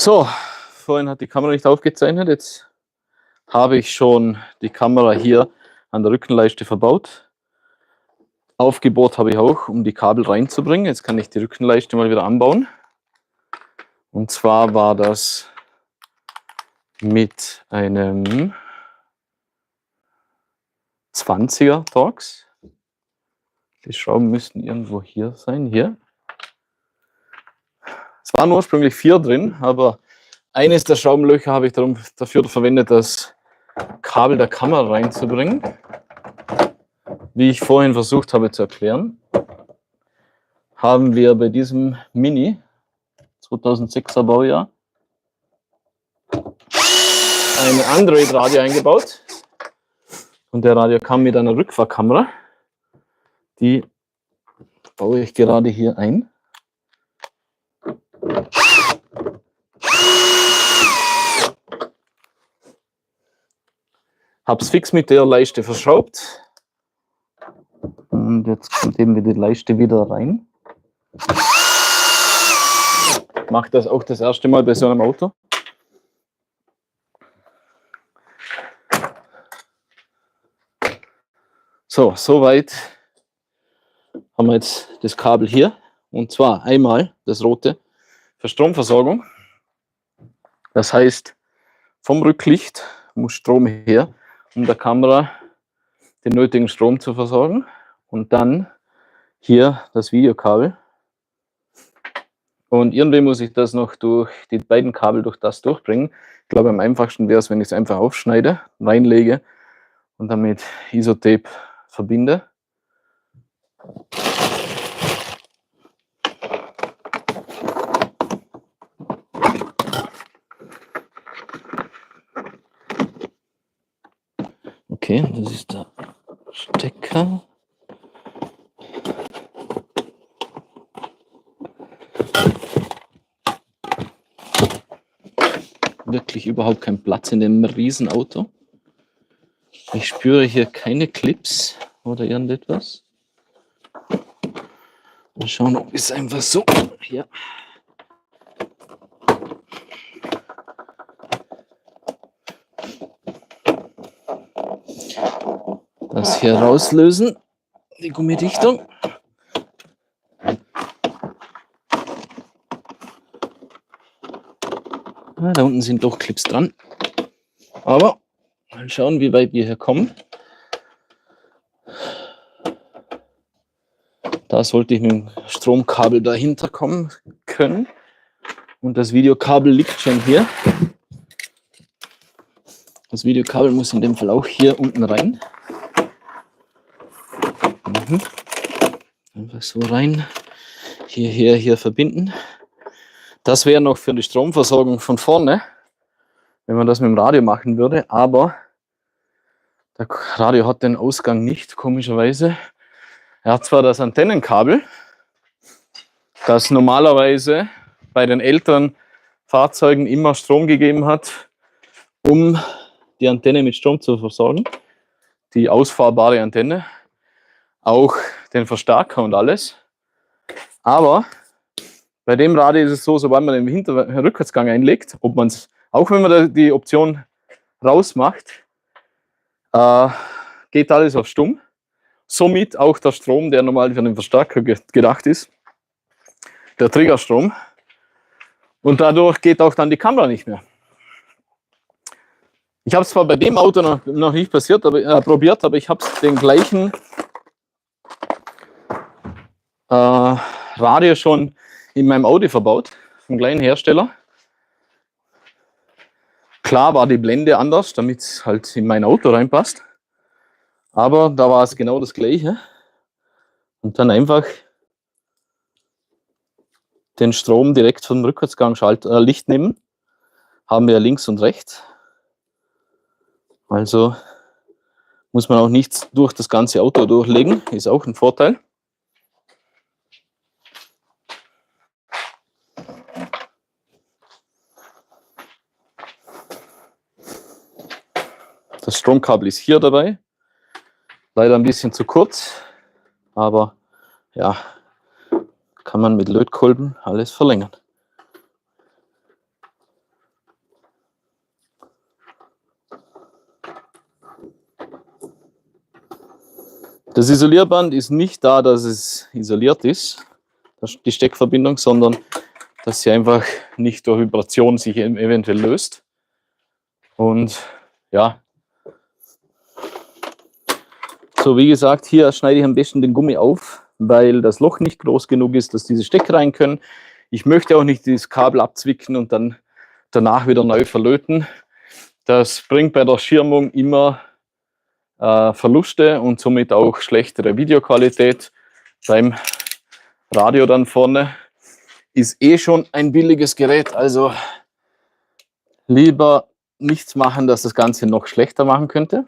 So, vorhin hat die Kamera nicht aufgezeichnet. Jetzt habe ich schon die Kamera hier an der Rückenleiste verbaut. Aufgebohrt habe ich auch, um die Kabel reinzubringen. Jetzt kann ich die Rückenleiste mal wieder anbauen. Und zwar war das mit einem 20er Torx. Die Schrauben müssten irgendwo hier sein, hier. Es waren ursprünglich 4 drin, aber eines der Schraubenlöcher habe ich dafür verwendet, das Kabel der Kamera reinzubringen. Wie ich vorhin versucht habe zu erklären, haben wir bei diesem Mini 2006er Baujahr ein Android-Radio eingebaut. Und der Radio kam mit einer Rückfahrkamera. Die baue ich gerade hier ein. Habe es fix mit der Leiste verschraubt. Und jetzt kommt eben die Leiste wieder rein. Ich mache das auch das erste Mal bei so einem Auto. So, soweit haben wir jetzt das Kabel hier. Und zwar einmal das rote für Stromversorgung. Das heißt, vom Rücklicht muss Strom her, um der Kamera den nötigen Strom zu versorgen. Und dann hier das Videokabel. Und irgendwie muss ich das noch durch die beiden Kabel durch das durchbringen. Ich glaube, am einfachsten wäre es, wenn ich es einfach aufschneide, reinlege und dann mit Isotape verbinde. Okay, das ist der Stecker. Wirklich überhaupt kein Platz in dem Riesenauto. Ich spüre hier keine Clips oder irgendetwas. Mal schauen, ob es einfach so hier. Das hier rauslösen, die Gummidichtung. Da unten sind doch Clips dran. Aber mal schauen, wie weit wir hier kommen. Da sollte ich mit dem Stromkabel dahinter kommen können. Und das Videokabel liegt schon hier. Das Videokabel muss in dem Fall auch hier unten rein. Einfach so rein. Hier verbinden. Das wäre noch für die Stromversorgung von vorne, wenn man das mit dem Radio machen würde. Aber der Radio hat den Ausgang nicht, komischerweise. Er hat zwar das Antennenkabel, das normalerweise bei den älteren Fahrzeugen immer Strom gegeben hat, um die Antenne mit Strom zu versorgen. Die ausfahrbare Antenne, auch den Verstärker und alles. Aber bei dem Radio ist es so, sobald man den Rückwärtsgang einlegt, ob man es, auch wenn man die Option rausmacht, geht alles auf stumm. Somit auch der Strom, der normal für den Verstärker gedacht ist, der Triggerstrom. Und dadurch geht auch dann die Kamera nicht mehr. Ich habe es zwar bei dem Auto noch nicht probiert, aber ich habe den gleichen Radio schon in meinem Audi verbaut, vom gleichen Hersteller. Klar war die Blende anders, damit es halt in mein Auto reinpasst. Aber da war es genau das Gleiche. Und dann einfach den Strom direkt vom Rückwärtsgang Licht nehmen. Haben wir links und rechts. Also muss man auch nichts durch das ganze Auto durchlegen. Ist auch ein Vorteil. Das Stromkabel ist hier dabei. Leider ein bisschen zu kurz, aber ja, kann man mit Lötkolben alles verlängern. Das Isolierband ist nicht da, dass es isoliert ist, die Steckverbindung, sondern dass sie einfach nicht durch Vibration sich eventuell löst. Und ja, so wie gesagt, hier schneide ich am besten den Gummi auf, weil das Loch nicht groß genug ist, dass diese Stecker rein können. Ich möchte auch nicht dieses Kabel abzwicken und dann danach wieder neu verlöten. Das bringt bei der Schirmung immer Verluste und somit auch schlechtere Videoqualität. Beim Radio dann vorne ist eh schon ein billiges Gerät, also lieber nichts machen, dass das Ganze noch schlechter machen könnte.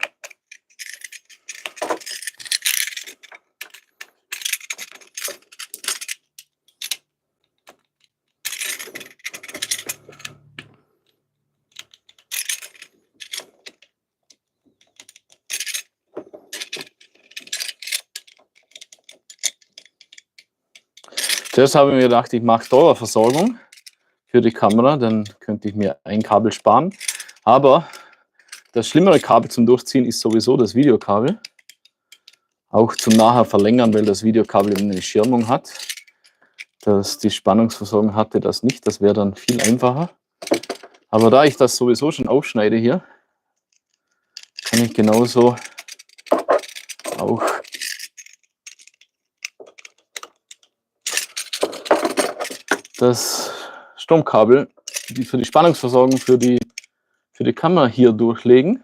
Zuerst habe ich mir gedacht, ich mache Dauerversorgung für die Kamera, dann könnte ich mir ein Kabel sparen. Aber das schlimmere Kabel zum Durchziehen ist sowieso das Videokabel. Auch zum nachher verlängern, weil das Videokabel eine Schirmung hat. Die Spannungsversorgung hatte das nicht, das wäre dann viel einfacher. Aber da ich das sowieso schon aufschneide hier, kann ich genauso auch das Stromkabel für die Spannungsversorgung für die Kamera hier durchlegen.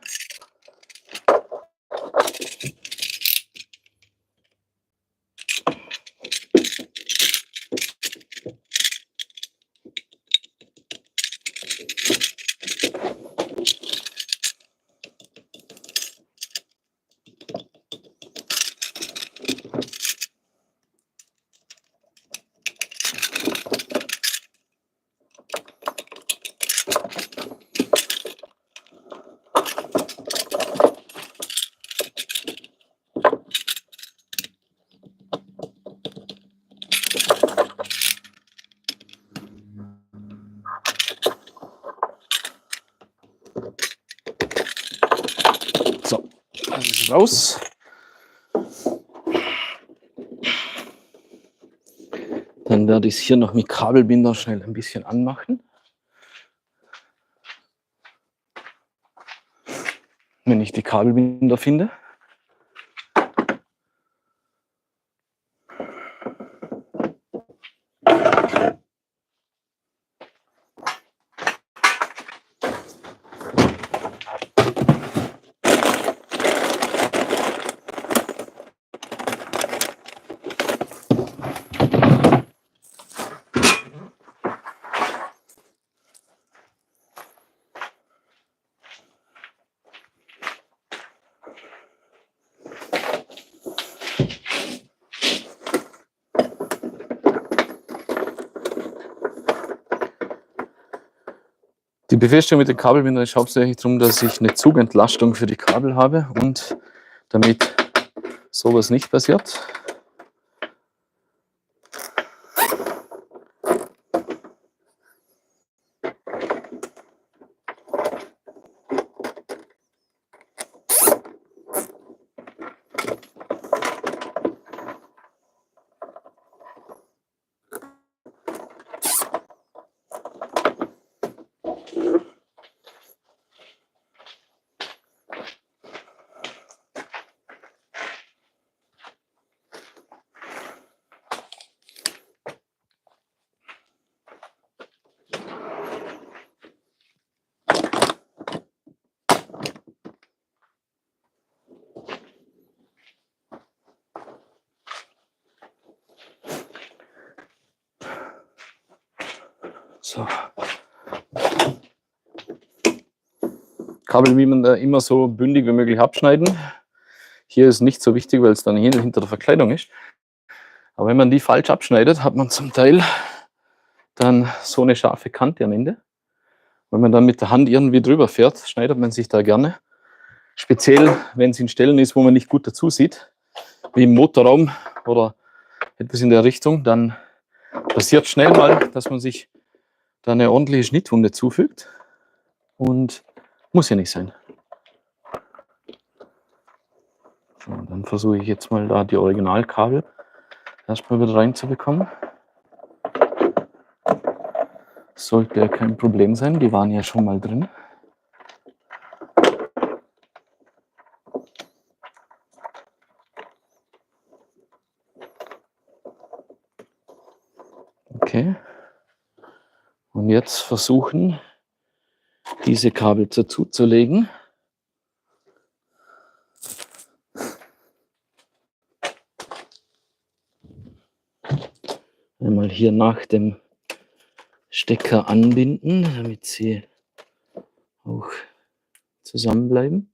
So, das ist raus. Dann werde ich es hier noch mit Kabelbinder schnell ein bisschen anmachen. Wenn ich die Kabelbinder finde. Die Befestigung mit den Kabelbindern ist hauptsächlich darum, dass ich eine Zugentlastung für die Kabel habe und damit sowas nicht passiert. So. Kabel wie man da immer so bündig wie möglich abschneiden. Hier ist nicht so wichtig, weil es dann hier hinter der Verkleidung ist. Aber wenn man die falsch abschneidet, hat man zum Teil dann so eine scharfe Kante am Ende. Wenn man dann mit der Hand irgendwie drüber fährt, schneidet man sich da gerne. Speziell, wenn es in Stellen ist, wo man nicht gut dazu sieht, wie im Motorraum oder etwas in der Richtung, dann passiert schnell mal, dass man sich da eine ordentliche Schnittwunde zufügt. Und muss ja nicht sein. So, dann versuche ich jetzt mal da die Originalkabel erstmal wieder reinzubekommen. Sollte ja kein Problem sein, die waren ja schon mal drin. Okay. Und jetzt versuchen, diese Kabel dazuzulegen. Einmal hier nach dem Stecker anbinden, damit sie auch zusammenbleiben.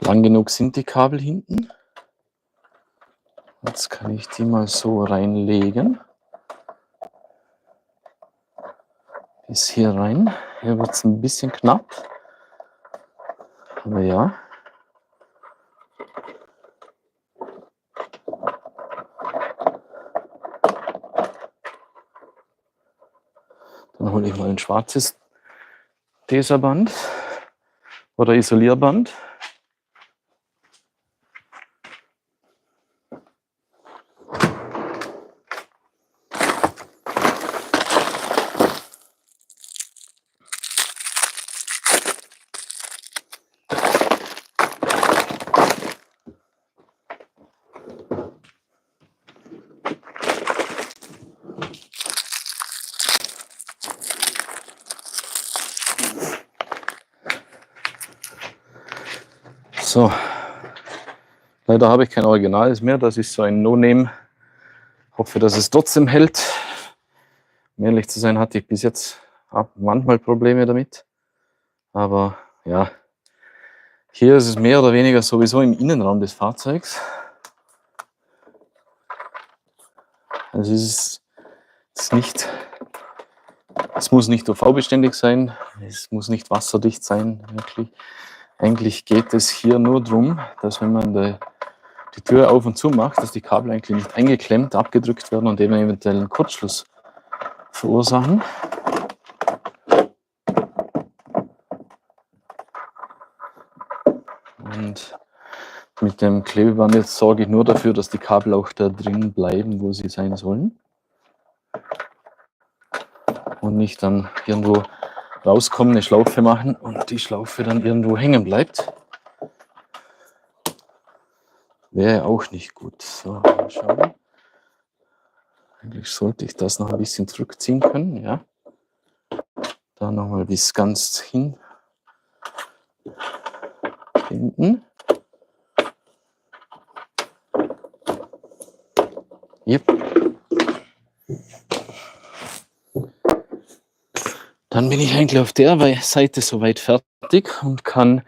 Lang genug sind die Kabel hinten. Jetzt kann ich die mal so reinlegen. Bis hier rein. Hier wird es ein bisschen knapp. Aber ja. Dann hole ich mal ein schwarzes Teserband oder Isolierband. So, leider habe ich kein Originales mehr. Das ist so ein No-Name. Hoffe, dass es trotzdem hält. Um ehrlich zu sein, hatte ich bis jetzt manchmal Probleme damit. Aber ja, hier ist es mehr oder weniger sowieso im Innenraum des Fahrzeugs. Also es muss nicht UV-beständig sein, es muss nicht wasserdicht sein, wirklich. Eigentlich geht es hier nur darum, dass wenn man die Tür auf und zu macht, dass die Kabel eigentlich nicht eingeklemmt, abgedrückt werden und eben eventuell einen Kurzschluss verursachen. Und mit dem Klebeband jetzt sorge ich nur dafür, dass die Kabel auch da drin bleiben, wo sie sein sollen. Und nicht dann irgendwo rauskommen, eine Schlaufe machen und die Schlaufe dann irgendwo hängen bleibt. Wäre auch nicht gut. So, mal schauen. Eigentlich sollte ich das noch ein bisschen zurückziehen können, ja. Da nochmal bis ganz hin binden. Yep. Dann bin ich eigentlich auf der Seite soweit fertig und kann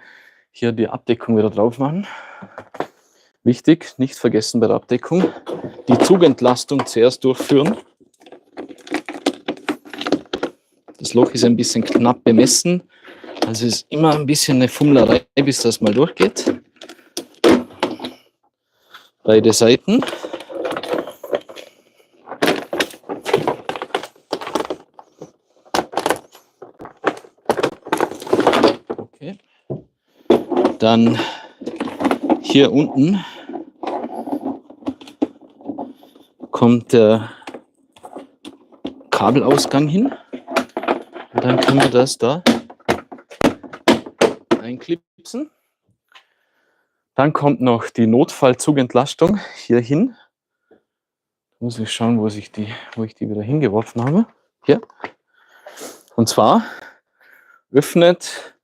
hier die Abdeckung wieder drauf machen. Wichtig, nicht vergessen bei der Abdeckung, die Zugentlastung zuerst durchführen. Das Loch ist ein bisschen knapp bemessen, also ist immer ein bisschen eine Fummlerei, bis das mal durchgeht. Beide Seiten. Okay. Dann hier unten kommt der Kabelausgang hin. Und dann können wir das da einklipsen. Dann kommt noch die Notfallzugentlastung hier hin. Muss ich schauen, wo ich die wieder hingeworfen habe. Hier. Und zwar öffnet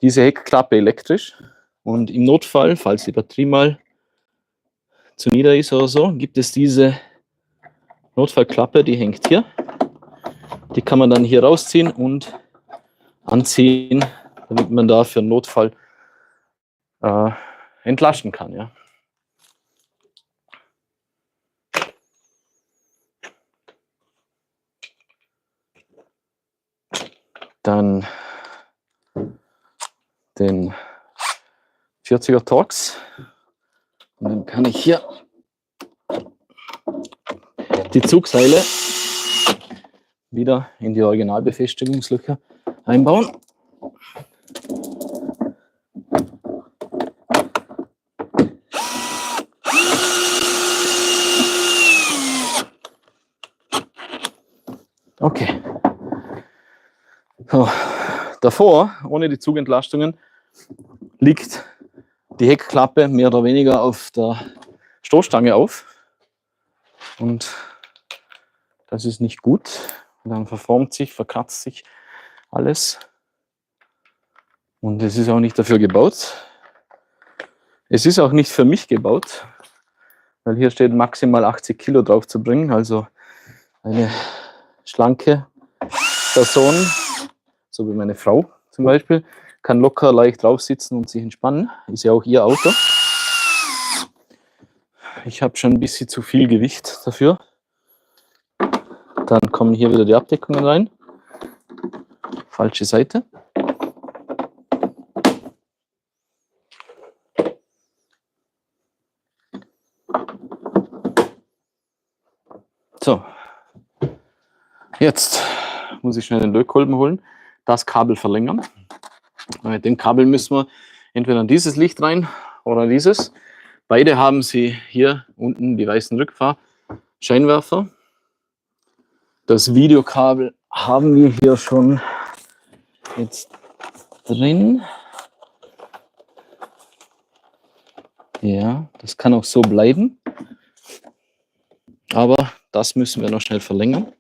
diese Heckklappe elektrisch. Und im Notfall, falls die Batterie mal zu nieder ist oder so, gibt es diese Notfallklappe, die hängt hier. Die kann man dann hier rausziehen und anziehen, damit man da für einen Notfall entlasten kann. Ja. Dann den 40er Torx Und dann kann ich hier die Zugseile wieder in die Originalbefestigungslöcher einbauen. Okay. So. Davor, ohne die Zugentlastungen, liegt die Heckklappe mehr oder weniger auf der Stoßstange auf. Und das ist nicht gut. Und dann verformt sich, verkratzt sich alles. Und es ist auch nicht dafür gebaut. Es ist auch nicht für mich gebaut, weil hier steht maximal 80 Kilo drauf zu bringen. Also eine schlanke Person, so wie meine Frau zum Beispiel, kann locker leicht drauf sitzen und sich entspannen. Ist ja auch ihr Auto. Ich habe schon ein bisschen zu viel Gewicht dafür. Dann kommen hier wieder die Abdeckungen rein. Falsche Seite. So, jetzt muss ich schnell den Lötkolben holen, das Kabel verlängern. Mit dem Kabel müssen wir entweder an dieses Licht rein oder dieses. Beide haben sie hier unten die weißen Rückfahrscheinwerfer. Das Videokabel haben wir hier schon jetzt drin. Ja, das kann auch so bleiben. Aber das müssen wir noch schnell verlängern.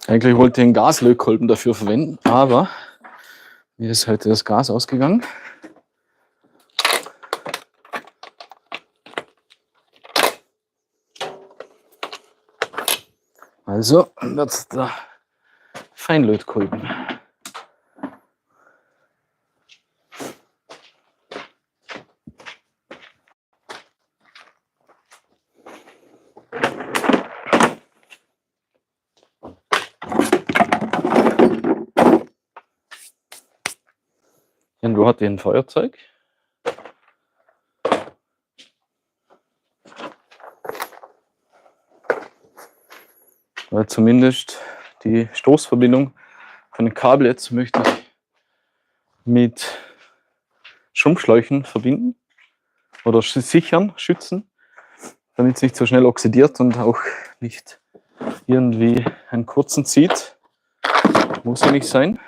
Eigentlich wollte ich einen Gaslötkolben dafür verwenden, aber mir ist heute das Gas ausgegangen. Also wird der Feinlötkolben. Irgendwo hat die ein Feuerzeug. Weil zumindest die Stoßverbindung von dem Kabel jetzt möchte ich mit Schrumpfschläuchen verbinden oder sichern, schützen, damit es nicht so schnell oxidiert und auch nicht irgendwie einen kurzen zieht. Muss ja nicht sein.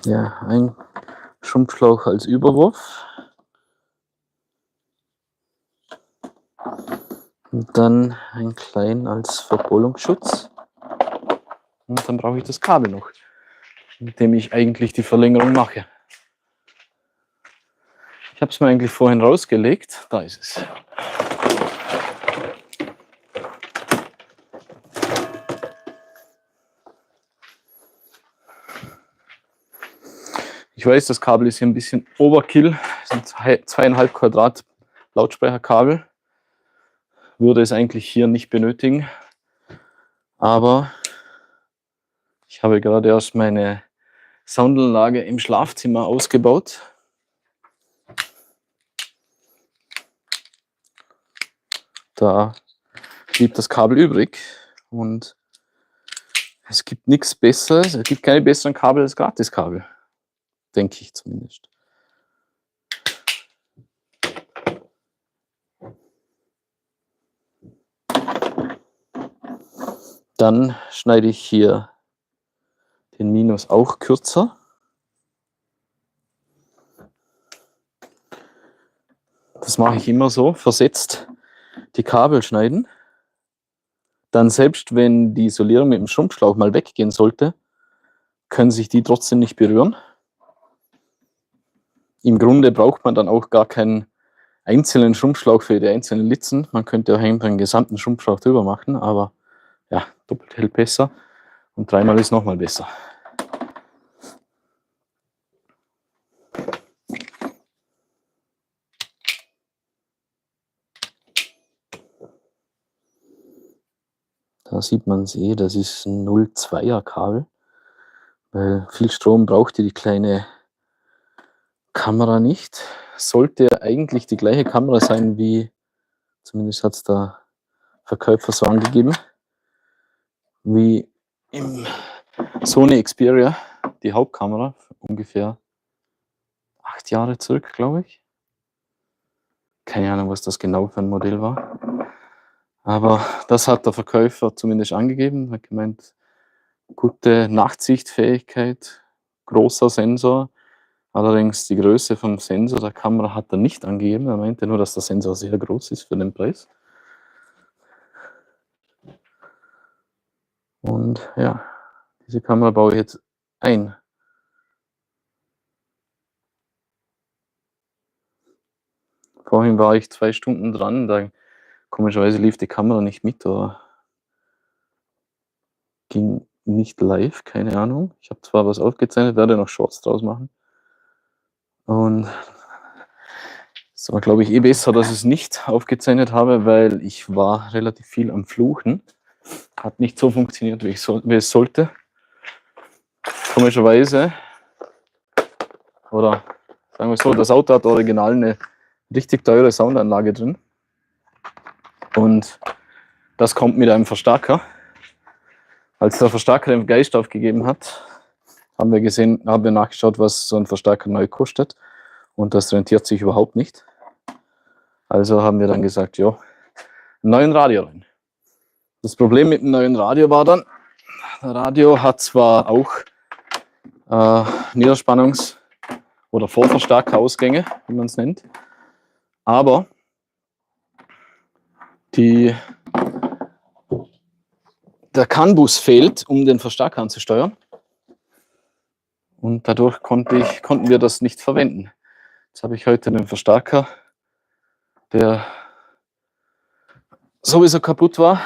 Ja, ein Schrumpfschlauch als Überwurf. Und dann ein kleinen als Verkohlungsschutz. Und dann brauche ich das Kabel noch, mit dem ich eigentlich die Verlängerung mache. Ich habe es mir eigentlich vorhin rausgelegt. Da ist es. Ich weiß, das Kabel ist hier ein bisschen Overkill. Das sind 2,5 Quadrat Lautsprecherkabel. Würde es eigentlich hier nicht benötigen. Aber ich habe gerade erst meine Soundanlage im Schlafzimmer ausgebaut. Da blieb das Kabel übrig und es gibt nichts Besseres, es gibt keine besseren Kabel als Gratiskabel. Denke ich zumindest. Dann schneide ich hier den Minus auch kürzer. Das mache ich immer so, versetzt die Kabel schneiden. Dann selbst wenn die Isolierung mit dem Schrumpfschlauch mal weggehen sollte, können sich die trotzdem nicht berühren. Im Grunde braucht man dann auch gar keinen einzelnen Schrumpfschlauch für die einzelnen Litzen. Man könnte auch einfach einen gesamten Schrumpfschlauch drüber machen, aber ja, doppelt hält besser und dreimal ist nochmal besser. Da sieht man es das ist ein 0,2er Kabel, weil viel Strom braucht die kleine Kamera nicht. Sollte eigentlich die gleiche Kamera sein wie, zumindest hat es der Verkäufer so angegeben, wie im Sony Xperia, die Hauptkamera, ungefähr 8 Jahre zurück, glaube ich. Keine Ahnung, was das genau für ein Modell war. Aber das hat der Verkäufer zumindest angegeben. Er hat gemeint, gute Nachtsichtfähigkeit, großer Sensor. Allerdings die Größe vom Sensor der Kamera hat er nicht angegeben. Er meinte nur, dass der Sensor sehr groß ist für den Preis. Und ja, diese Kamera baue ich jetzt ein. Vorhin war ich 2 Stunden dran, da komischerweise lief die Kamera nicht mit oder ging nicht live, keine Ahnung. Ich habe zwar was aufgezeichnet, werde noch Shorts draus machen. Und es war, glaube ich, besser, dass ich es nicht aufgezeichnet habe, weil ich war relativ viel am Fluchen. Hat nicht so funktioniert, wie es sollte. Komischerweise, oder sagen wir so, das Auto hat original eine richtig teure Soundanlage drin. Und das kommt mit einem Verstärker. Als der Verstärker den Geist aufgegeben hat, haben wir nachgeschaut, was so ein Verstärker neu kostet. Und das rentiert sich überhaupt nicht. Also haben wir dann gesagt, ja, einen neuen Radio rein. Das Problem mit dem neuen Radio war dann, der Radio hat zwar auch Niederspannungs- oder Vorverstärkerausgänge, wie man es nennt, aber der CAN-Bus fehlt, um den Verstärker anzusteuern. Und dadurch konnten wir das nicht verwenden. Jetzt habe ich heute einen Verstärker, der sowieso kaputt war,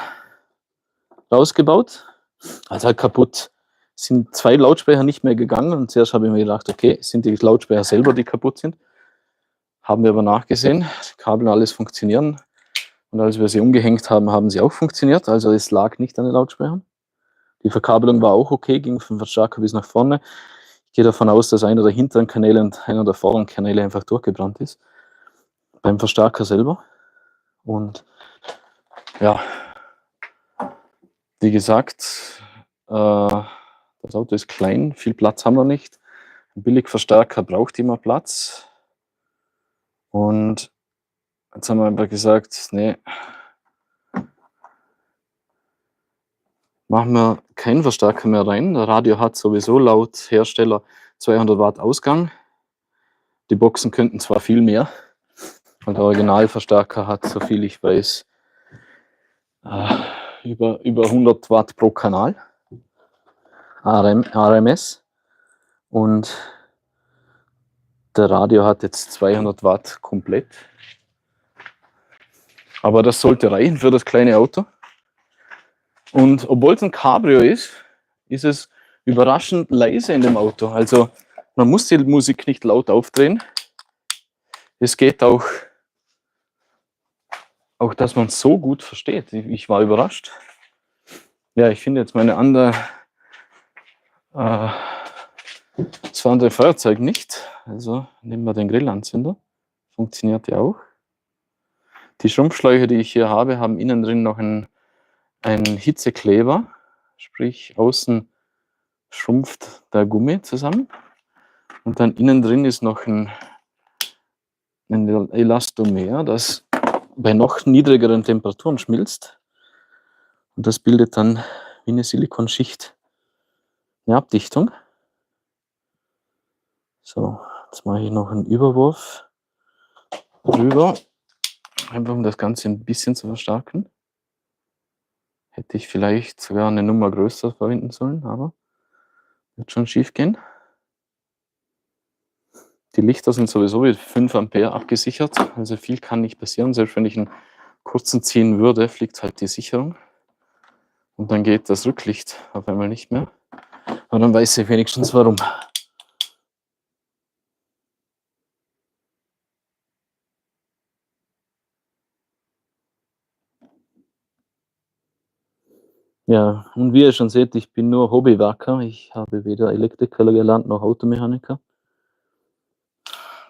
rausgebaut. Also halt kaputt. Sind 2 Lautsprecher nicht mehr gegangen und zuerst habe ich mir gedacht, okay, sind die Lautsprecher selber, die kaputt sind. Haben wir aber nachgesehen, die Kabel und alles funktionieren. Und als wir sie umgehängt haben, haben sie auch funktioniert. Also es lag nicht an den Lautsprechern. Die Verkabelung war auch okay, ging vom Verstärker bis nach vorne. Ich gehe davon aus, dass einer der hinteren Kanäle und einer der vorderen Kanäle einfach durchgebrannt ist. Beim Verstärker selber. Und ja, wie gesagt, das Auto ist klein, viel Platz haben wir nicht. Ein Billigverstärker braucht immer Platz. Und jetzt haben wir einfach gesagt, nee, machen wir keinen Verstärker mehr rein. Der Radio hat sowieso laut Hersteller 200 Watt Ausgang. Die Boxen könnten zwar viel mehr. Und der Originalverstärker hat, soviel ich weiß, über 100 Watt pro Kanal. RMS. Und der Radio hat jetzt 200 Watt komplett. Aber das sollte reichen für das kleine Auto. Und obwohl es ein Cabrio ist, ist es überraschend leise in dem Auto. Also man muss die Musik nicht laut aufdrehen. Es geht auch, dass man es so gut versteht. Ich war überrascht. Ja, ich finde jetzt meine andere das andere Feuerzeug nicht. Also nehmen wir den Grillanzünder. Funktioniert ja auch. Die Schrumpfschläuche, die ich hier habe, haben innen drin noch einen Hitzekleber. Sprich, außen schrumpft der Gummi zusammen. Und dann innen drin ist noch ein Elastomer, das bei noch niedrigeren Temperaturen schmilzt. Und das bildet dann wie eine Silikonschicht eine Abdichtung. So, jetzt mache ich noch einen Überwurf drüber, einfach um das Ganze ein bisschen zu verstärken. Hätte ich vielleicht sogar eine Nummer größer verwenden sollen, aber wird schon schief gehen. Die Lichter sind sowieso mit 5 Ampere abgesichert, also viel kann nicht passieren. Selbst wenn ich einen kurzen ziehen würde, fliegt halt die Sicherung. Und dann geht das Rücklicht auf einmal nicht mehr. Aber dann weiß ich wenigstens warum. Ja, und wie ihr schon seht, ich bin nur Hobbywerker. Ich habe weder Elektriker gelernt noch Automechaniker.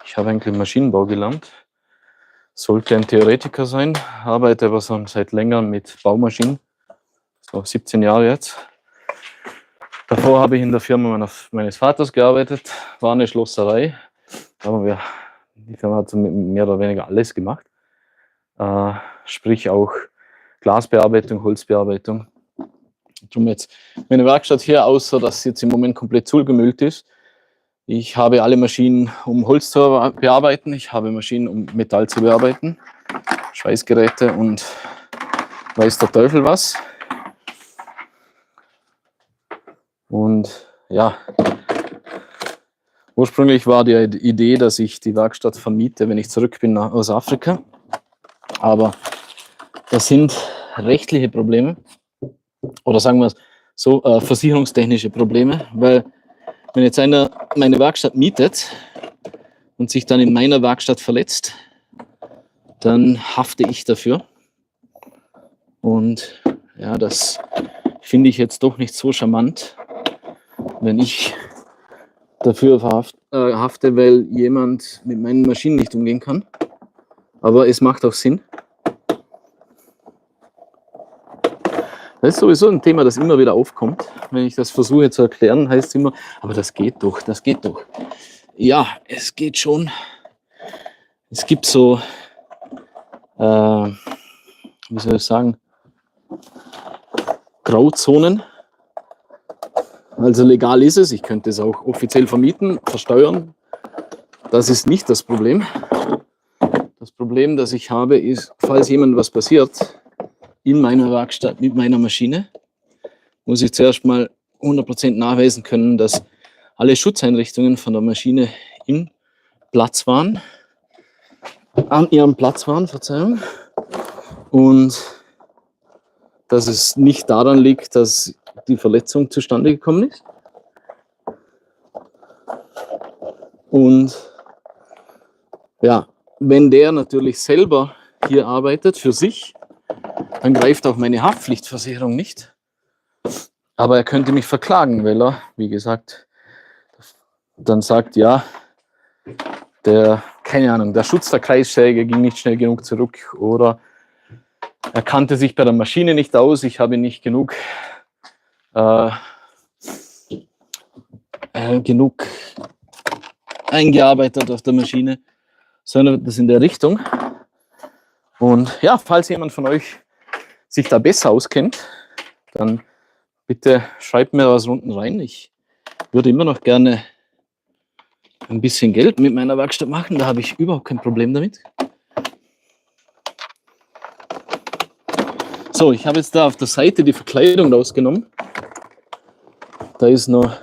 Ich habe eigentlich Maschinenbau gelernt. Sollte ein Theoretiker sein, arbeite aber schon seit längerem mit Baumaschinen. So 17 Jahre jetzt. Davor habe ich in der Firma meines Vaters gearbeitet, war eine Schlosserei. Aber die Firma hat mehr oder weniger alles gemacht. Sprich auch Glasbearbeitung, Holzbearbeitung. Drum jetzt meine Werkstatt hier, außer dass sie jetzt im Moment komplett zugemüllt ist. Ich habe alle Maschinen, um Holz zu bearbeiten. Ich habe Maschinen, um Metall zu bearbeiten. Schweißgeräte und weiß der Teufel was. Und ja, ursprünglich war die Idee, dass ich die Werkstatt vermiete, wenn ich zurück bin aus Afrika. Aber das sind rechtliche Probleme. Oder sagen wir es so, versicherungstechnische Probleme, weil wenn jetzt einer meine Werkstatt mietet und sich dann in meiner Werkstatt verletzt, dann hafte ich dafür. Und ja, das finde ich jetzt doch nicht so charmant, wenn ich dafür hafte, weil jemand mit meinen Maschinen nicht umgehen kann. Aber es macht auch Sinn. Das ist sowieso ein Thema, das immer wieder aufkommt. Wenn ich das versuche zu erklären, heißt es immer, aber das geht doch, das geht doch. Ja, es geht schon. Es gibt so, wie soll ich sagen, Grauzonen. Also legal ist es, ich könnte es auch offiziell vermieten, versteuern. Das ist nicht das Problem. Das Problem, das ich habe, ist, falls jemandem was passiert, in meiner Werkstatt mit meiner Maschine, muss ich zuerst mal 100% nachweisen können, dass alle Schutzeinrichtungen von der Maschine an ihrem Platz waren, Verzeihung. Und dass es nicht daran liegt, dass die Verletzung zustande gekommen ist. Und ja, wenn der natürlich selber hier arbeitet, für sich, dann greift auch meine Haftpflichtversicherung nicht. Aber er könnte mich verklagen, weil er, wie gesagt, dann sagt, ja, keine Ahnung, der Schutz der Kreissäge ging nicht schnell genug zurück oder er kannte sich bei der Maschine nicht aus, ich habe nicht genug eingearbeitet auf der Maschine, sondern das in der Richtung. Und ja, falls jemand von euch sich da besser auskennt, dann bitte schreibt mir was unten rein. Ich würde immer noch gerne ein bisschen Geld mit meiner Werkstatt machen, da habe ich überhaupt kein Problem damit. So, ich habe jetzt da auf der Seite die Verkleidung rausgenommen. Da ist noch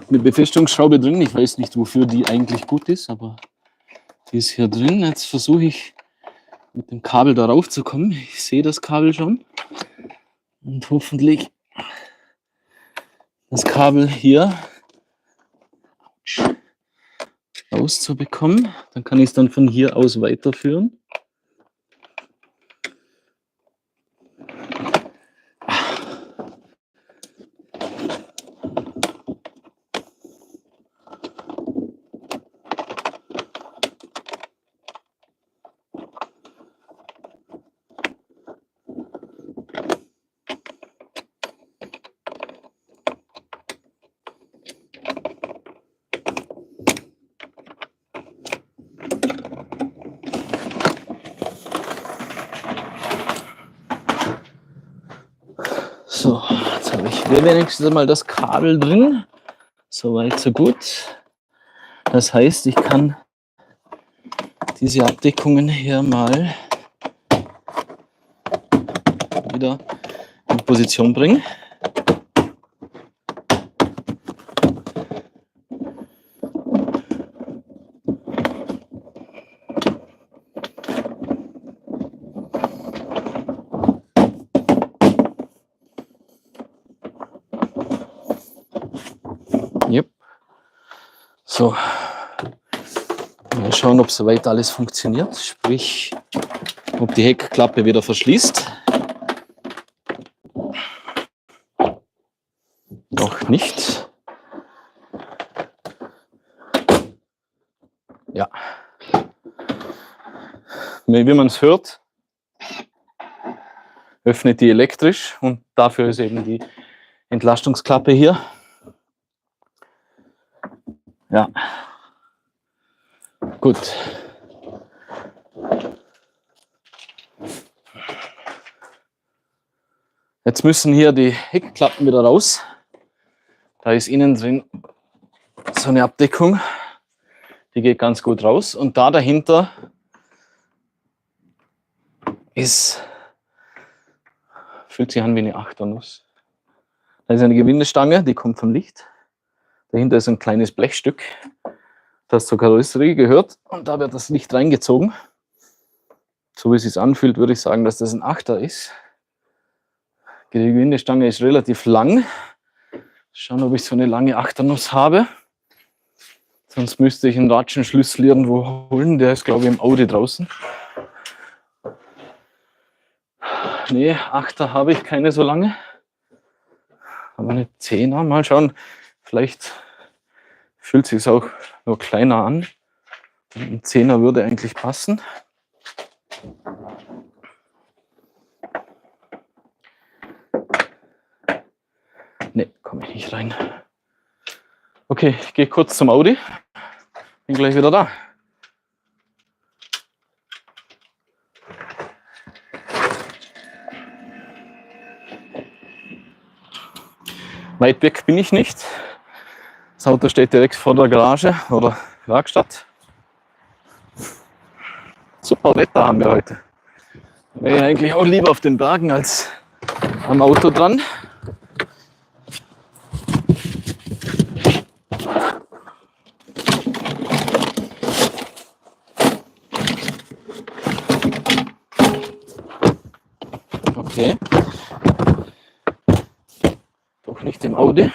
eine Befestigungsschraube drin. Ich weiß nicht, wofür die eigentlich gut ist, aber die ist hier drin. Jetzt versuche ich mit dem Kabel darauf zu kommen. Ich sehe das Kabel schon. Und hoffentlich das Kabel hier rauszubekommen. Dann kann ich es dann von hier aus weiterführen. So, jetzt habe ich wäre wenigstens mal das Kabel drin. Soweit, so gut. Das heißt, ich kann diese Abdeckungen hier mal wieder in Position bringen. Yep. So, mal schauen, ob soweit alles funktioniert, sprich, ob die Heckklappe wieder verschließt. Noch nicht. Ja. Wie man es hört, öffnet die elektrisch und dafür ist eben die Entlastungsklappe hier. Ja. Gut. Jetzt müssen hier die Heckklappen wieder raus. Da ist innen drin so eine Abdeckung. Die geht ganz gut raus. Und da dahinter fühlt sich an wie eine Achternuss. Da ist eine Gewindestange, die kommt vom Licht. Dahinter ist ein kleines Blechstück, das zur Karosserie gehört. Und da wird das Licht reingezogen. So wie es sich anfühlt, würde ich sagen, dass das ein Achter ist. Die Gewindestange ist relativ lang. Schauen, ob ich so eine lange Achternuss habe. Sonst müsste ich einen Ratschenschlüssel irgendwo holen. Der ist, glaube ich, im Audi draußen. Nee, Achter habe ich keine so lange. Aber eine Zehner, mal schauen. Vielleicht fühlt sich es auch nur kleiner an. Ein Zehner würde eigentlich passen. Ne, komme ich nicht rein. Okay, ich gehe kurz zum Audi. Bin gleich wieder da. Weit weg bin ich nicht. Das Auto steht direkt vor der Garage oder Werkstatt. Super Wetter haben wir heute. Wäre ich eigentlich auch lieber auf den Bergen als am Auto dran. Okay. Doch nicht im Audi.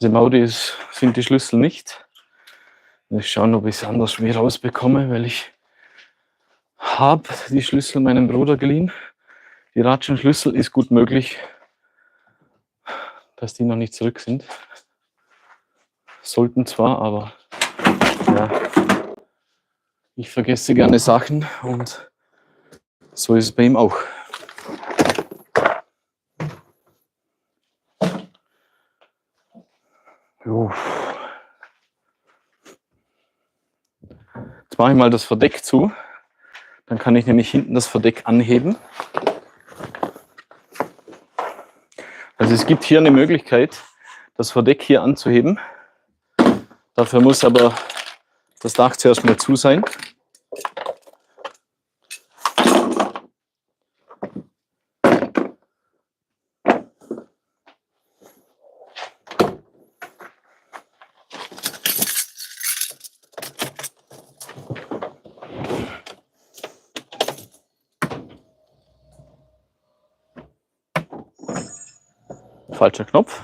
Also im Audi sind die Schlüssel nicht. Ich schaue, ob ich es anders wie rausbekomme, weil ich habe die Schlüssel meinem Bruder geliehen. Die Ratschenschlüssel ist gut möglich, dass die noch nicht zurück sind. Sollten zwar, aber ja, ich vergesse gerne Sachen und so ist es bei ihm auch. Jo. Jetzt mache ich mal das Verdeck zu. Dann kann ich nämlich hinten das Verdeck anheben. Also es gibt hier eine Möglichkeit, das Verdeck hier anzuheben. Dafür muss aber das Dach zuerst mal zu sein. Falscher Knopf.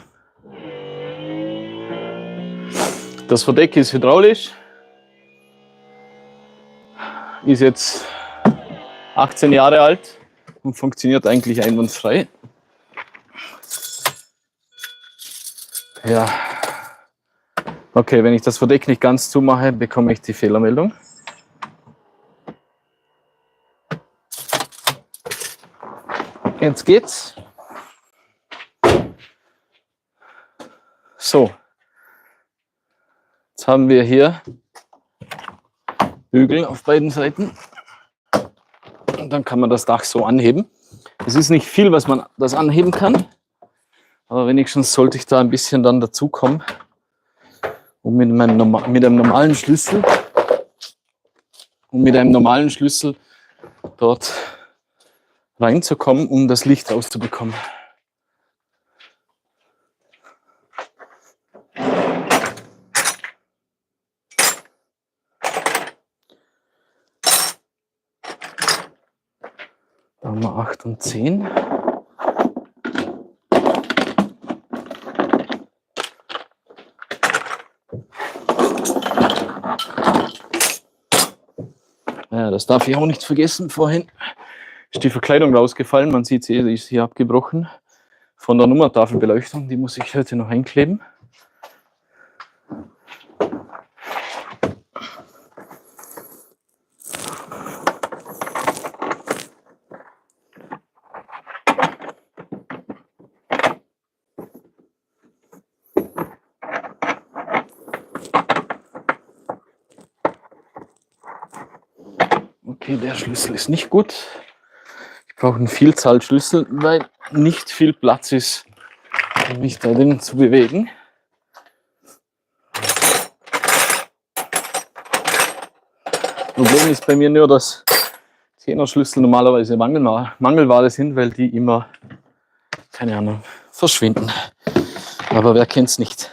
Das Verdeck ist hydraulisch. Ist jetzt 18 Jahre alt und funktioniert eigentlich einwandfrei. Ja. Okay, wenn ich das Verdeck nicht ganz zumache, bekomme ich die Fehlermeldung. Jetzt geht's. So, jetzt haben wir hier Bügel auf beiden Seiten. Und dann kann man das Dach so anheben. Es ist nicht viel, was man das anheben kann, aber wenigstens sollte ich da ein bisschen dann dazukommen, um mit einem normalen Schlüssel dort reinzukommen, um das Licht rauszubekommen. Da haben wir 8 und 10. Ja, das darf ich auch nicht vergessen. Vorhin ist die Verkleidung rausgefallen. Man sieht sie, die ist hier abgebrochen. Von der Nummertafelbeleuchtung. Die muss ich heute noch einkleben. Okay, der Schlüssel ist nicht gut. Ich brauche eine Vielzahl Schlüssel, weil nicht viel Platz ist, um mich da drin zu bewegen. Problem ist bei mir nur, dass 10er Schlüssel normalerweise Mangelware sind, weil die immer, keine Ahnung, verschwinden. Aber wer kennt es nicht?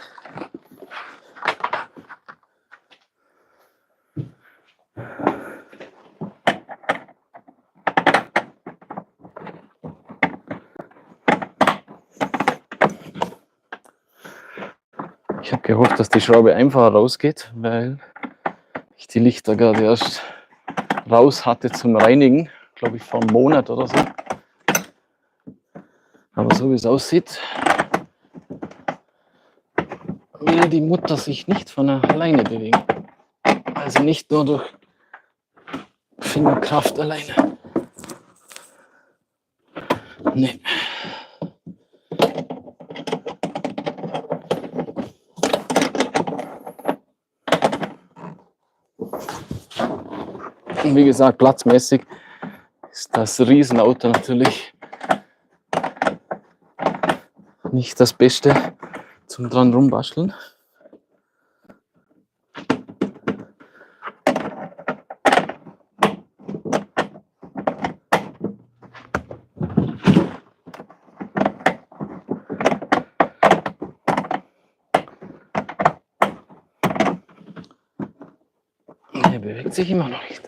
Ich habe gehofft, dass die Schraube einfacher rausgeht, weil ich die Lichter gerade erst raus hatte zum Reinigen, glaube ich vor einem Monat oder so. Aber so wie es aussieht, will die Mutter sich nicht von alleine bewegen. Also nicht nur durch Fingerkraft alleine. Nee. Und wie gesagt, platzmäßig ist das Riesenauto natürlich nicht das Beste zum dran rumbasteln. Er bewegt sich immer noch nicht.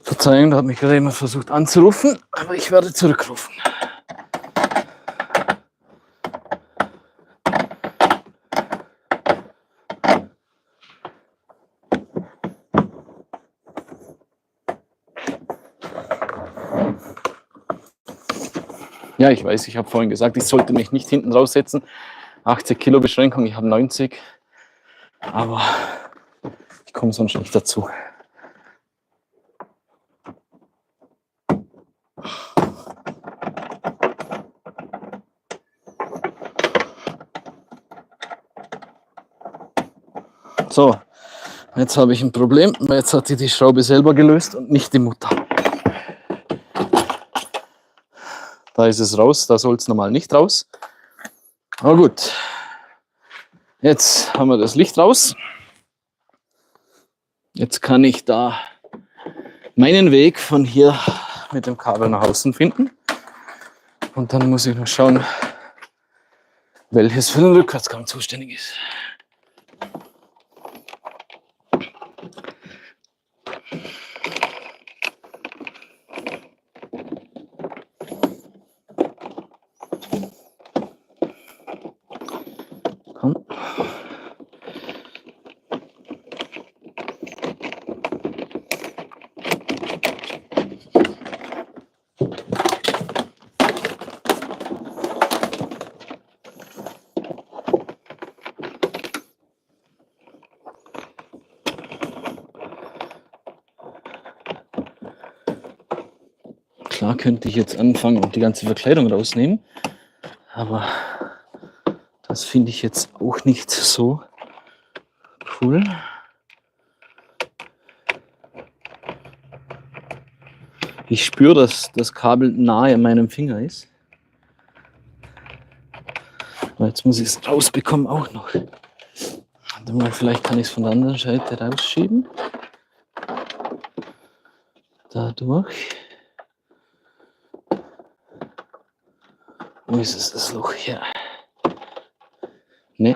Verzeihung, da hat mich gerade jemand versucht anzurufen, aber ich werde zurückrufen. Ja, ich weiß, ich habe vorhin gesagt, ich sollte mich nicht hinten raussetzen. 80 Kilo Beschränkung, ich habe 90. Aber ich komme sonst nicht dazu. So, jetzt habe ich ein Problem, weil jetzt hat die Schraube selber gelöst und nicht die Mutter. Da ist es raus, da soll es normal nicht raus. Aber gut, jetzt haben wir das Licht raus. Jetzt kann ich da meinen Weg von hier mit dem Kabel nach außen finden. Und dann muss ich noch schauen, welches für den Rückwärtsgang zuständig ist. Komm. Klar könnte ich jetzt anfangen und die ganze Verkleidung rausnehmen, aber das finde ich jetzt auch nicht so cool. Ich spüre, dass das Kabel nahe an meinem Finger ist. Aber jetzt muss ich es rausbekommen auch noch. Warte mal, vielleicht kann ich es von der anderen Seite rausschieben. Dadurch. Wo ist es, das Loch hier? Ne.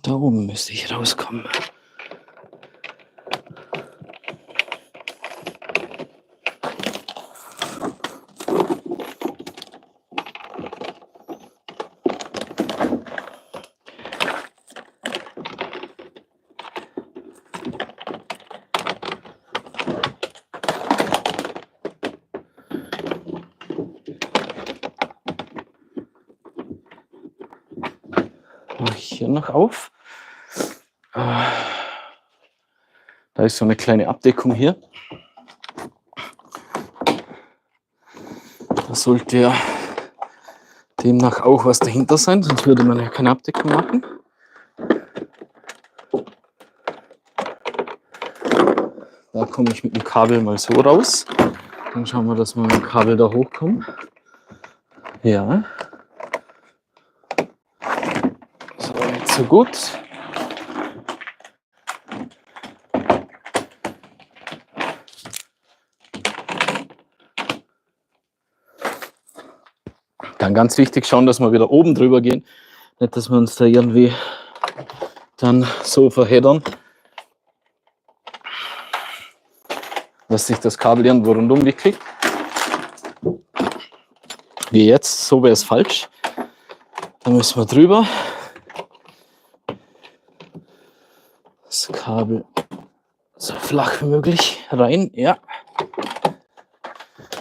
Da oben müsste ich rauskommen. Mache ich hier noch auf. Da ist so eine kleine Abdeckung hier. Da sollte ja demnach auch was dahinter sein, sonst würde man ja keine Abdeckung machen. Da komme ich mit dem Kabel mal so raus. Dann schauen wir, dass wir mit dem Kabel da hochkommen. Ja. So, nicht so gut. Dann ganz wichtig schauen, dass wir wieder oben drüber gehen. Nicht, dass wir uns da irgendwie dann so verheddern, dass sich das Kabel irgendwo rundum wickelt. Wie jetzt, so wäre es falsch. Da müssen wir drüber. Das Kabel so flach wie möglich rein. Ja.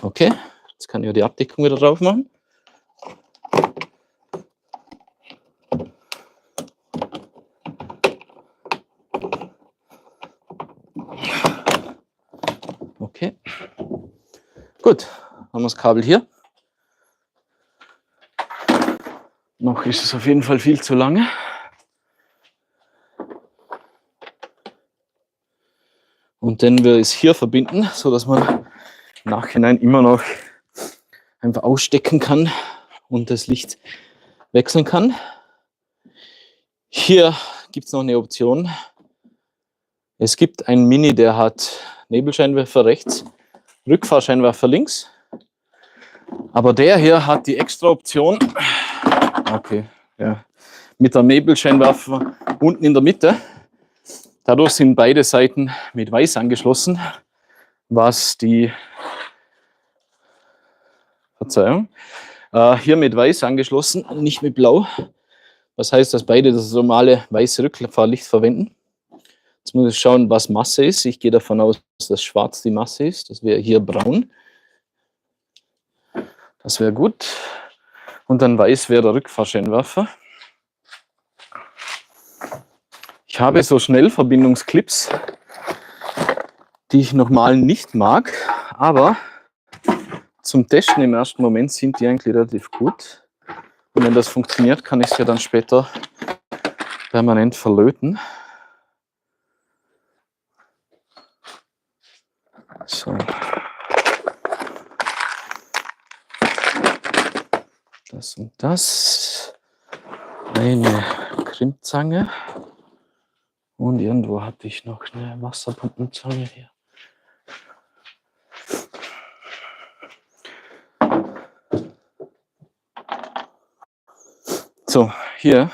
Okay, jetzt kann ich die Abdeckung wieder drauf machen. Okay. Gut, haben wir das Kabel hier. Noch ist es auf jeden Fall viel zu lange. Und dann wir es hier verbinden, sodass man im Nachhinein immer noch einfach ausstecken kann und das Licht wechseln kann. Hier gibt es noch eine Option. Es gibt einen Mini, der hat Nebelscheinwerfer rechts, Rückfahrscheinwerfer links. Aber der hier hat die extra Option, okay, ja, mit der Nebelscheinwerfer unten in der Mitte. Dadurch sind beide Seiten mit weiß angeschlossen, was die, Verzeihung, hier mit weiß angeschlossen, nicht mit blau. Das heißt, dass beide das normale weiße Rückfahrlicht verwenden. Jetzt muss ich schauen, was Masse ist. Ich gehe davon aus, dass schwarz die Masse ist. Das wäre hier braun. Das wäre gut. Und dann weiß wäre der Rückfahrscheinwerfer. Ich habe so Schnellverbindungsclips, die ich normal nicht mag, aber zum Testen im ersten Moment sind die eigentlich relativ gut. Und wenn das funktioniert, kann ich es ja dann später permanent verlöten. So. Das und das. Eine Krimpzange. Und irgendwo hatte ich noch eine Wasserpumpenzange hier. So, hier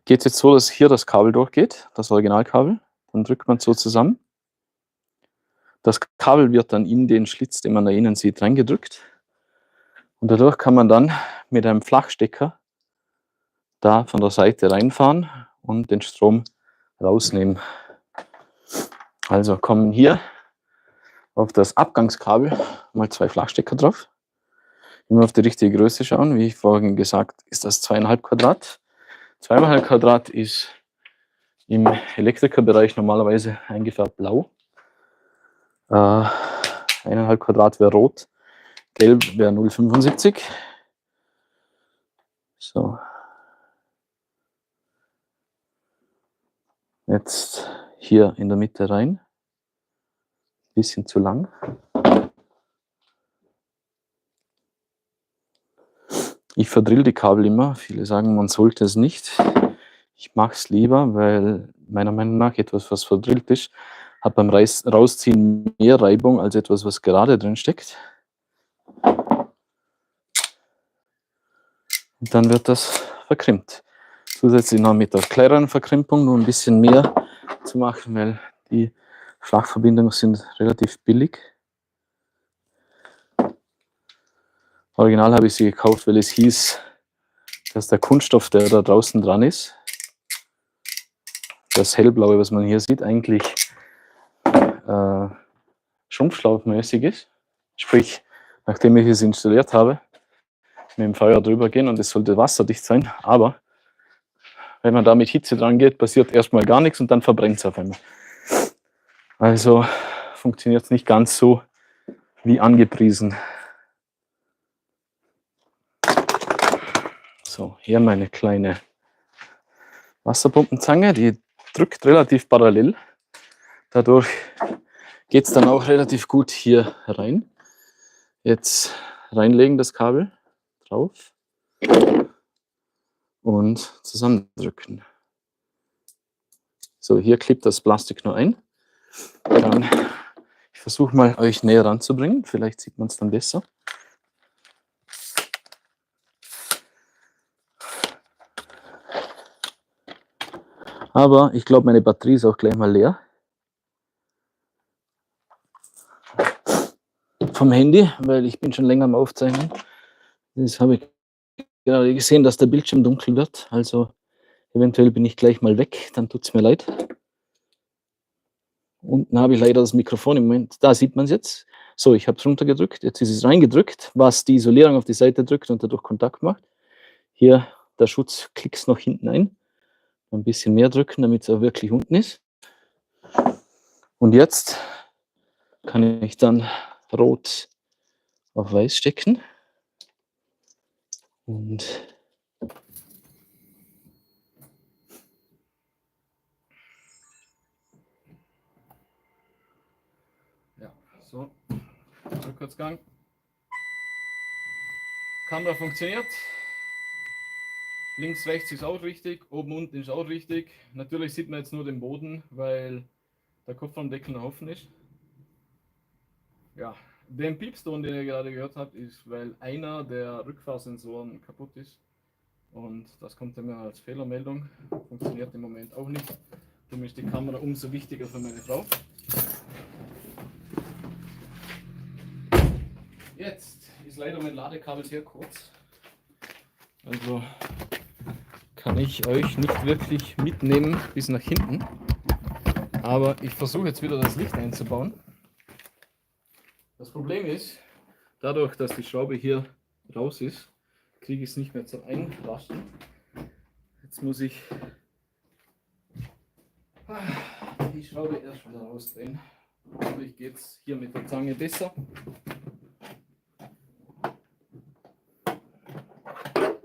geht es jetzt so, dass hier das Kabel durchgeht, das Originalkabel. Dann drückt man so zusammen. Das Kabel wird dann in den Schlitz, den man da innen sieht, reingedrückt. Und dadurch kann man dann mit einem Flachstecker da von der Seite reinfahren und den Strom rausnehmen. Also kommen hier auf das Abgangskabel mal 2 Flachstecker drauf. immer auf die richtige Größe schauen. Wie vorhin gesagt, ist das 2,5 Quadrat. 2,5 Quadrat ist im Elektrikerbereich normalerweise eingefärbt blau. 1,5 Quadrat wäre rot. Gelb wäre 0,75. So. Jetzt hier in der Mitte rein. Bisschen zu lang. Ich verdrill die Kabel immer. Viele sagen, man sollte es nicht. Ich mache es lieber, weil meiner Meinung nach etwas, was verdrillt ist, hat beim Rausziehen mehr Reibung als etwas, was gerade drin steckt. Und dann wird das verkrimmt. Zusätzlich noch mit der kleineren Verkrimpung nur ein bisschen mehr zu machen, weil die Flachverbindungen sind relativ billig. Original habe ich sie gekauft, weil es hieß, dass der Kunststoff, der da draußen dran ist, das hellblaue, was man hier sieht, eigentlich schrumpfschlauchmäßig ist. Sprich, nachdem ich es installiert habe, mit dem Feuer drüber gehen und es sollte wasserdicht sein, aber wenn man da mit Hitze dran geht, passiert erstmal gar nichts und dann verbrennt es auf einmal. Also funktioniert es nicht ganz so wie angepriesen. So, hier meine kleine Wasserpumpenzange, die drückt relativ parallel. Dadurch geht es dann auch relativ gut hier rein. Jetzt reinlegen das Kabel drauf und zusammendrücken. So, hier klebt das Plastik nur ein. Dann, ich versuche mal euch näher ranzubringen, vielleicht sieht man es dann besser. Aber ich glaube, meine Batterie ist auch gleich mal leer. Vom Handy, weil ich bin schon länger am Aufzeichnen. Jetzt habe ich gerade gesehen, dass der Bildschirm dunkel wird. Also eventuell bin ich gleich mal weg, dann tut es mir leid. Unten habe ich leider das Mikrofon im Moment. Da sieht man es jetzt. So, ich habe es runtergedrückt. Jetzt ist es reingedrückt, was die Isolierung auf die Seite drückt und dadurch Kontakt macht. Hier der Schutz klickst noch hinten ein. Ein bisschen mehr drücken, damit es auch wirklich unten ist. Und jetzt kann ich dann rot auf weiß stecken. Und ja, so, Rückwärtsgang. Kamera funktioniert. Links, rechts ist auch richtig, oben, unten ist auch richtig. Natürlich sieht man jetzt nur den Boden, weil der Kopfraumdeckel noch offen ist. Ja, den Piepston, den ihr gerade gehört habt, ist, weil einer der Rückfahrsensoren kaputt ist. Und das kommt dann als Fehlermeldung. Funktioniert im Moment auch nicht. Darum ist die Kamera umso wichtiger für meine Frau. Jetzt ist leider mein Ladekabel sehr kurz. Also kann ich euch nicht wirklich mitnehmen bis nach hinten. Aber ich versuche jetzt wieder das Licht einzubauen. Das Problem ist, dadurch, dass die Schraube hier raus ist, kriege ich es nicht mehr zum Einrasten. Jetzt muss ich die Schraube erst wieder rausdrehen. Dadurch geht es hier mit der Zange besser.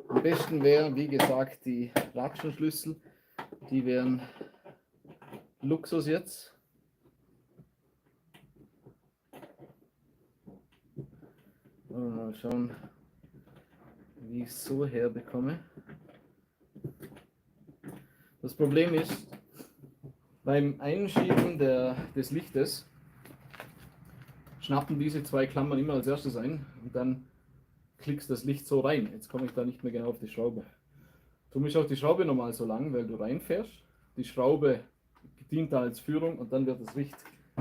Am besten wäre, wie gesagt, die Ratschenschlüssel. Die wären Luxus jetzt. Mal schauen, wie ich es so herbekomme. Das Problem ist, beim Einschieben des Lichtes schnappen diese zwei Klammern immer als erstes ein und dann klickst das Licht so rein. Jetzt komme ich da nicht mehr genau auf die Schraube. Darum ist auch die Schraube normal so lang, weil du reinfährst. Die Schraube dient da als Führung und dann wird das Licht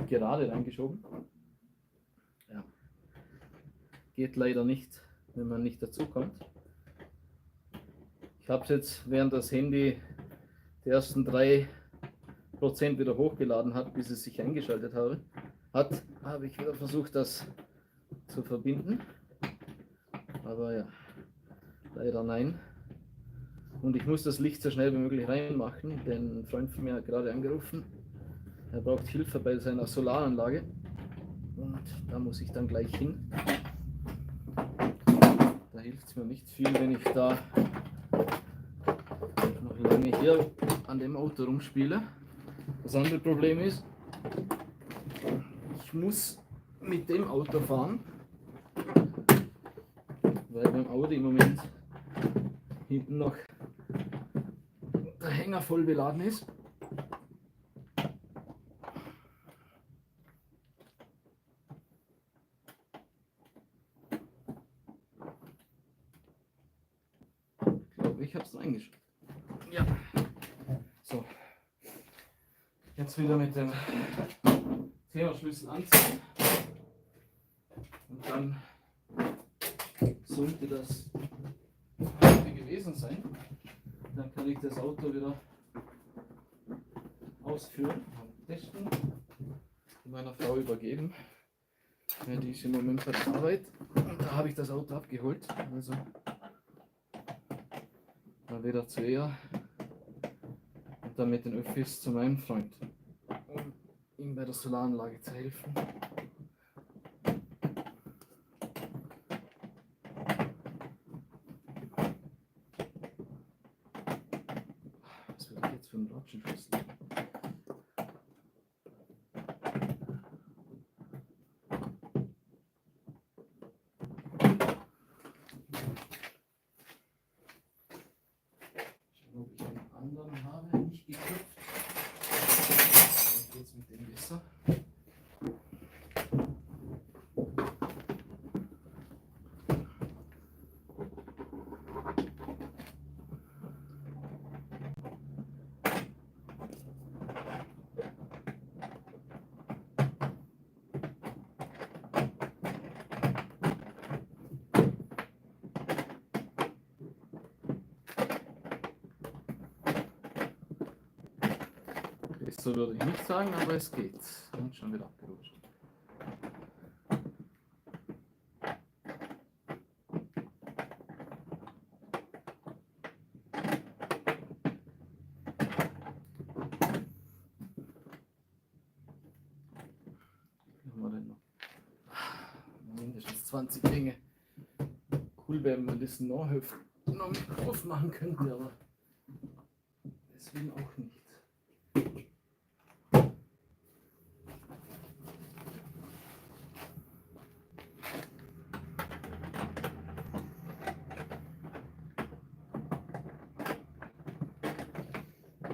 gerade reingeschoben. Ja. Geht leider nicht, wenn man nicht dazu kommt. Ich habe es jetzt, während das Handy die ersten 3% wieder hochgeladen hat, bis es sich eingeschaltet habe ich wieder versucht, das zu verbinden. Aber ja, leider nein. Und ich muss das Licht so schnell wie möglich reinmachen, denn ein Freund von mir hat gerade angerufen. Er braucht Hilfe bei seiner Solaranlage. Und da muss ich dann gleich hin. Da hilft es mir nicht viel, wenn ich da noch lange hier an dem Auto rumspiele. Das andere Problem ist, ich muss mit dem Auto fahren, weil beim Audi im Moment hinten noch der Hänger voll beladen ist. Ich glaube, ich habe es reingeschickt. Ja. So. Jetzt wieder mit dem Zählerschlüssel anziehen. Und dann sollte das gewesen sein. Dann kann ich das Auto wieder ausführen, testen und meiner Frau übergeben. Ja, die ist im Moment bei der Arbeit und da habe ich das Auto abgeholt. Also mal wieder zu ihr und dann mit den Öffis zu meinem Freund, um ihm bei der Solaranlage zu helfen. Was will ich jetzt für einen Ratschenschlüssel? Ob ich einen anderen habe, nicht geklopft. Dann geht es mit dem besser. So würde ich nicht sagen, aber es geht. Und schon wieder abgerutscht. Wie haben wir denn noch? Mindestens 20 Dinge. Cool wäre, wenn man das noch mit aufmachen könnte, aber deswegen auch nicht.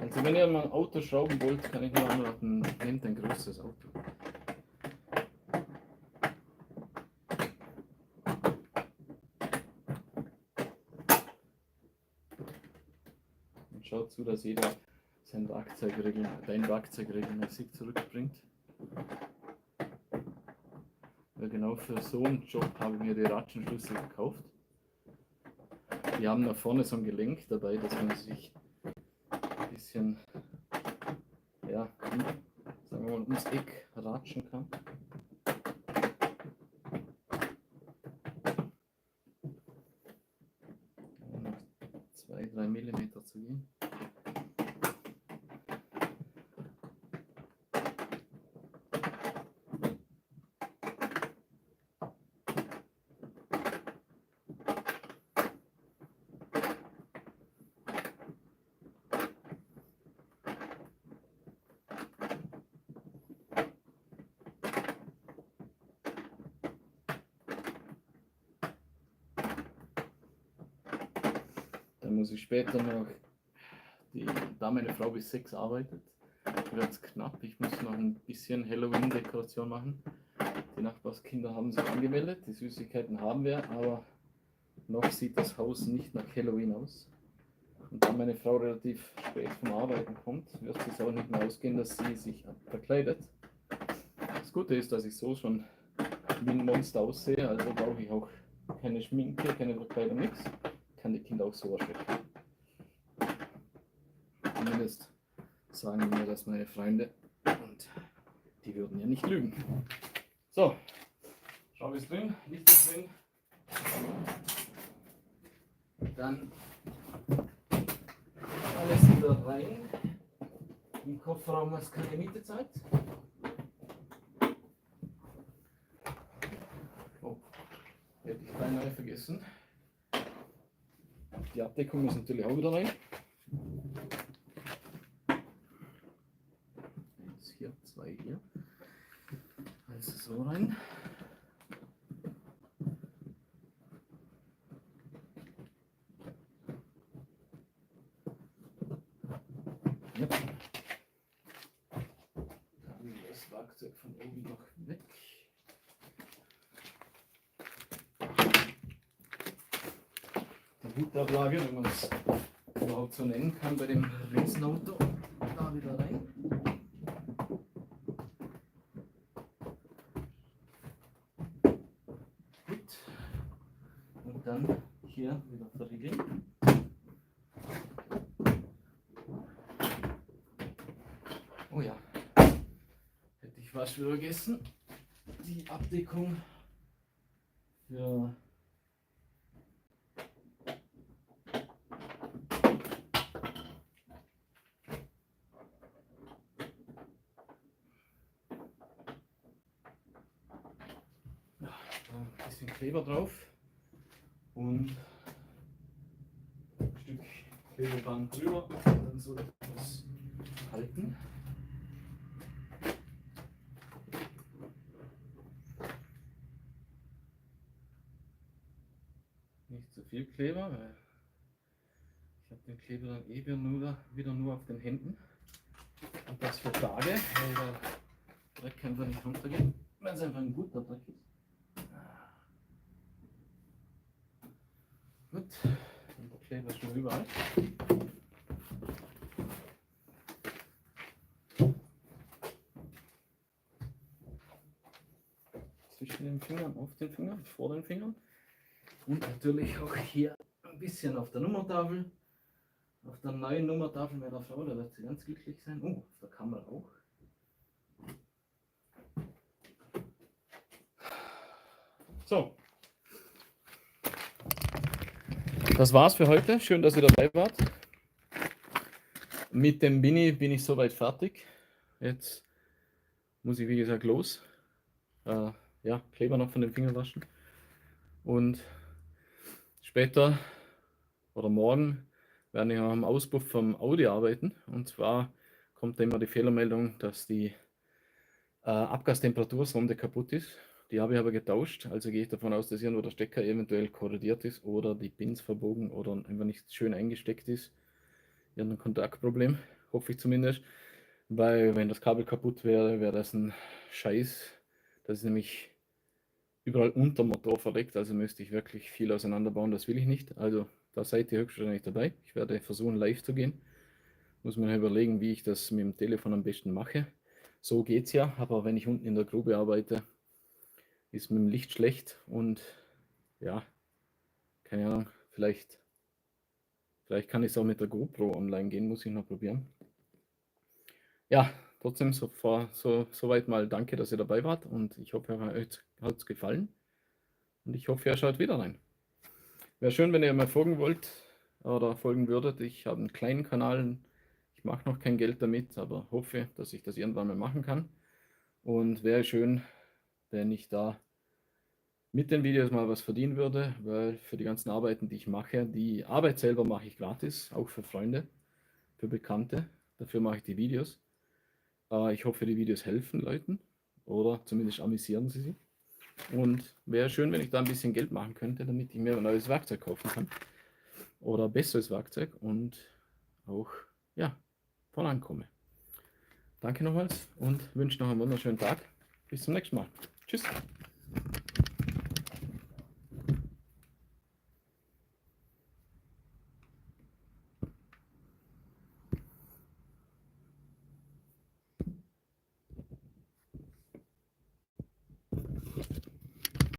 Also wenn ihr mal ein Auto schrauben wollt, kann ich nur anraten, nehmt ein größeres Auto. Und schaut zu, dass jeder dein Werkzeug regelmäßig zurückbringt. Weil genau für so einen Job habe ich mir die Ratschenschlüssel gekauft. Die haben da vorne so ein Gelenk dabei, dass man sich ein bisschen, ja, sagen wir mal, ums Eck ratschen kann. Noch 2-3 Millimeter zu gehen. Dann muss ich später noch, da meine Frau bis 6 arbeitet, wird es knapp. Ich muss noch ein bisschen Halloween-Dekoration machen. Die Nachbarskinder haben sich angemeldet, die Süßigkeiten haben wir, aber noch sieht das Haus nicht nach Halloween aus. Und da meine Frau relativ spät vom Arbeiten kommt, wird es auch nicht mehr ausgehen, dass sie sich verkleidet. Das Gute ist, dass ich so schon wie ein Monster aussehe, also brauche ich auch keine Schminke, keine Verkleidung, nichts. Kann die Kinder auch so erschrecken. Zumindest sagen mir das meine Freunde und die würden ja nicht lügen. So, Schraube ist drin, Licht ist drin. Dann alles wieder rein. Im Kofferraum ist keine Mietezeit. Oh, hätte ich beinahe vergessen. Die Abdeckung ist natürlich auch wieder rein. Eins hier, zwei hier. Also so rein. Ja. Dann das Werkzeug von oben noch weg. Die Hutablage, wenn man es überhaupt so nennen kann, bei dem Riesenauto, da wieder rein. Gut. Und dann hier wieder verriegeln. Oh ja, hätte ich was vergessen. Die Abdeckung für ein bisschen Kleber drauf und ein Stück Klebeband drüber und dann so etwas halten. Nicht zu viel Kleber, weil ich habe den Kleber dann wieder nur auf den Händen. Und das für Tage, weil der Dreck einfach nicht runtergeht, weil es einfach ein guter Dreck ist. Gut, und der Kleber ist schon überall. Zwischen den Fingern, auf den Fingern, vor den Fingern. Und natürlich auch hier ein bisschen auf der Nummertafel. Auf der neuen Nummertafel meiner Frau, da wird sie ganz glücklich sein. Oh, auf der Kamera auch. So. Das war's für heute. Schön, dass ihr dabei wart. Mit dem Bini bin ich soweit fertig. Jetzt muss ich, wie gesagt, los. Ja, Kleber noch von den Fingern waschen. Und später oder morgen werden wir am Auspuff vom Audi arbeiten. Und zwar kommt immer die Fehlermeldung, dass die Abgastemperatursonde kaputt ist. Die habe ich aber getauscht, also gehe ich davon aus, dass irgendwo der Stecker eventuell korrodiert ist oder die Pins verbogen oder einfach nicht schön eingesteckt ist. Irgendein Kontaktproblem, hoffe ich zumindest. Weil wenn das Kabel kaputt wäre, wäre das ein Scheiß. Das ist nämlich überall unter Motor verlegt, also müsste ich wirklich viel auseinanderbauen, das will ich nicht. Also da seid ihr höchstwahrscheinlich dabei. Ich werde versuchen, live zu gehen. Muss mir überlegen, wie ich das mit dem Telefon am besten mache. So geht es ja, aber wenn ich unten in der Grube arbeite, ist mit dem Licht schlecht und ja, keine Ahnung, vielleicht kann ich es auch mit der GoPro online gehen, muss ich noch probieren. Ja, trotzdem soweit mal danke, dass ihr dabei wart und ich hoffe, euch hat es gefallen und ich hoffe, ihr schaut wieder rein. Wäre schön, wenn ihr mir folgen wollt oder folgen würdet. Ich habe einen kleinen Kanal, ich mache noch kein Geld damit, aber hoffe, dass ich das irgendwann mal machen kann. Und wäre schön, wenn ich da mit den Videos mal was verdienen würde, weil für die ganzen Arbeiten, die ich mache, die Arbeit selber mache ich gratis, auch für Freunde, für Bekannte. Dafür mache ich die Videos. Ich hoffe, die Videos helfen Leuten oder zumindest amüsieren sie sich. Und wäre schön, wenn ich da ein bisschen Geld machen könnte, damit ich mir ein neues Werkzeug kaufen kann oder besseres Werkzeug und auch ja, vorankomme. Danke nochmals und wünsche noch einen wunderschönen Tag. Bis zum nächsten Mal. Tschüss.